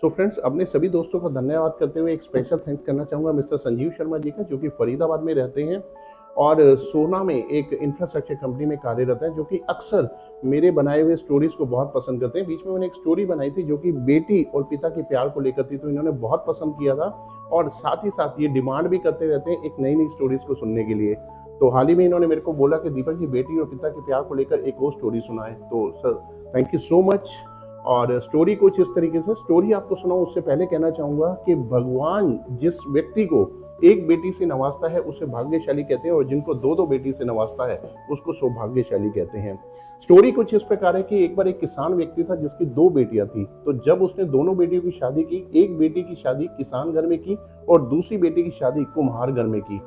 So friends, अपने सभी दोस्तों का धन्यवाद करते हुए एक स्पेशल थैंक्स करना चाहूँगा मिस्टर संजीव शर्मा जी का, जो कि फरीदाबाद में रहते हैं और सोना में एक इंफ्रास्ट्रक्चर कंपनी में कार्यरत हैं, जो कि अक्सर मेरे बनाए हुए स्टोरीज को बहुत पसंद करते हैं। बीच में मैंने एक स्टोरी बनाई थी जो कि बेटी और पिता के प्यार को लेकर थी, तो इन्होंने बहुत पसंद किया था और साथ ही साथ ये डिमांड भी करते रहते हैं एक नई नई स्टोरीज को सुनने के लिए। तो हाल ही में इन्होंने मेरे को बोला कि दीपक जी, बेटी और पिता के प्यार को लेकर एक और स्टोरी सुनाए। तो sir, thank you so much. और स्टोरी कुछ इस तरीके से, स्टोरी आपको सुनाऊं उससे पहले कहना चाहूंगा कि भगवान जिस व्यक्ति को एक बेटी से नवाजता है उसे भाग्यशाली कहते हैं, और जिनको दो दो बेटी से नवाजता है उसको सौभाग्यशाली कहते हैं। स्टोरी कुछ इस प्रकार है कि एक बार एक किसान व्यक्ति था जिसकी दो बेटियां थी। तो जब उसने दोनों बेटियों की शादी की, एक बेटी की शादी किसान घर में की और दूसरी बेटी की शादी कुम्हार घर में की।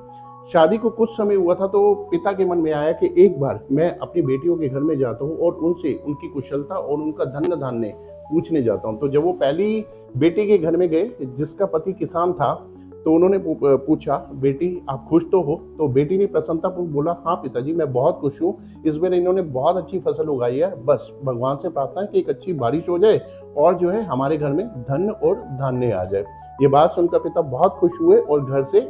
शादी को कुछ समय हुआ था तो पिता के मन में आया कि एक बार मैं अपनी बेटियों के घर में जाता हूँ और उनसे उनकी कुशलता और उनका धन धान्य पूछने जाता हूँ। तो जब वो पहली बेटी के घर में गए जिसका पति किसान था, तो उन्होंने पूछा, बेटी आप खुश तो हो? तो बेटी ने प्रसन्नतापूर्वक बोला, हाँ पिताजी मैं बहुत खुश हूँ, इस बार इन्होंने बहुत अच्छी फसल उगाई है, बस भगवान से प्रार्थना है कि एक अच्छी बारिश हो जाए और जो है हमारे घर में धन और धान्य आ जाए। ये बात सुनकर पिता बहुत खुश हुए और घर से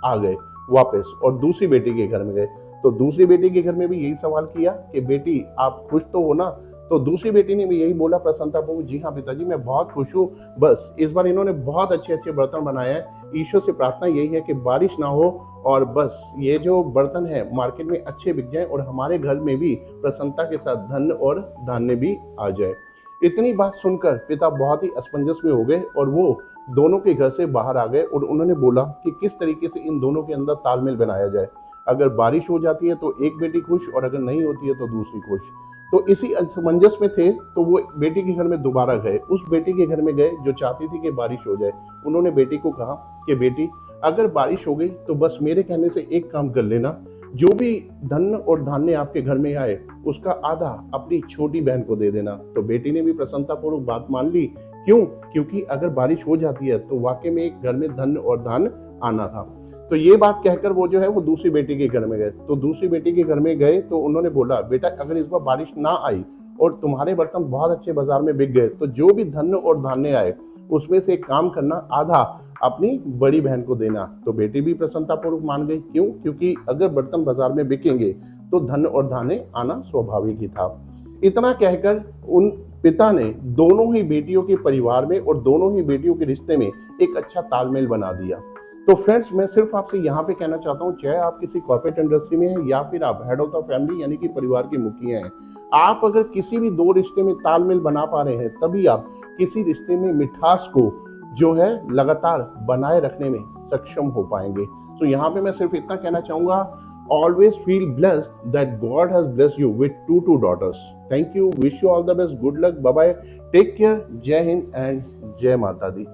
आ गए वापस और दूसरी बेटी के घर में गए। तो दूसरी बेटी के घर में भी यही सवाल किया कि बेटी आप खुश तो हो ना? तो दूसरी बेटी ने भी यही बोला प्रसन्नतापूर्वक, जी हाँ पिताजी मैं बहुत खुश हूँ, बस इस बार इन्होंने बहुत अच्छे अच्छे बर्तन बनाए हैं, ईश्वर से प्रार्थना यही है कि बारिश ना हो और बस ये जो बर्तन है मार्केट में अच्छे बिक जाए और हमारे घर में भी प्रसन्नता के साथ धन और धान्य भी आ जाए। इतनी बात सुनकर पिता बहुत ही असमंजस में हो गए और वो दोनों के घर से बाहर आ गए और उन्होंने बोला कि किस तरीके से इन दोनों के अंदर तालमेल बनाया जाए। अगर बारिश हो जाती है तो एक बेटी खुश और अगर नहीं होती है तो दूसरी खुश। तो इसी असमंजस में थे तो वो बेटी के घर में दोबारा गए, उस बेटी के घर में गए जो चाहती थी कि बारिश हो जाए। उन्होंने बेटी को कहा कि बेटी अगर बारिश हो गई तो बस मेरे कहने से एक काम कर लेना, जो भी धन और धान्य आपके घर में आए उसका आधा अपनी छोटी बहन को दे देना। तो बेटी ने भी प्रसन्नतापूर्वक बात मान ली। क्यों? क्योंकि अगर बारिश हो जाती है तो वाकई में एक घर में धन और धान आना था। तो ये बात कहकर वो जो है वो दूसरी बेटी के घर में गए। तो दूसरी बेटी के घर में गए तो उन्होंने बोला, बेटा अगर इस बार बारिश ना आई और तुम्हारे बर्तन बहुत अच्छे बाजार में बिक गए तो जो भी धन और धान्य आए उसमें से एक काम करना, आधा अपनी बड़ी बहन को देना। तो बेटी भी प्रसन्नतापूर्वक मान गई। क्यों? क्योंकि अगर बर्तन बाजार में बिकेंगे तो धन और धान्य आना स्वाभाविक ही था। इतना कहकर उन पिता ने दोनों ही बेटियों के परिवार में और दोनों ही बेटियों के रिश्ते में एक अच्छा तालमेल बना दिया। तो फ्रेंड्स, मैं सिर्फ आपसे यहाँ पे कहना चाहता हूँ, चाहे आप किसी कॉर्पोरेट इंडस्ट्री में हैं या फिर आप हेड ऑफ द फैमिली यानी कि परिवार के मुखिया हैं, आप अगर किसी भी दो रिश्ते में तालमेल बना पा रहे हैं तभी आप किसी रिश्ते में मिठास को जो है लगातार बनाए रखने में सक्षम हो पाएंगे। तो यहाँ पे मैं सिर्फ इतना कहना चाहूंगा, always feel blessed that God has blessed you with two daughters. Thank you. Wish you all the best. Good luck. Bye bye. Take care. Jai Hind and Jai Mata Di.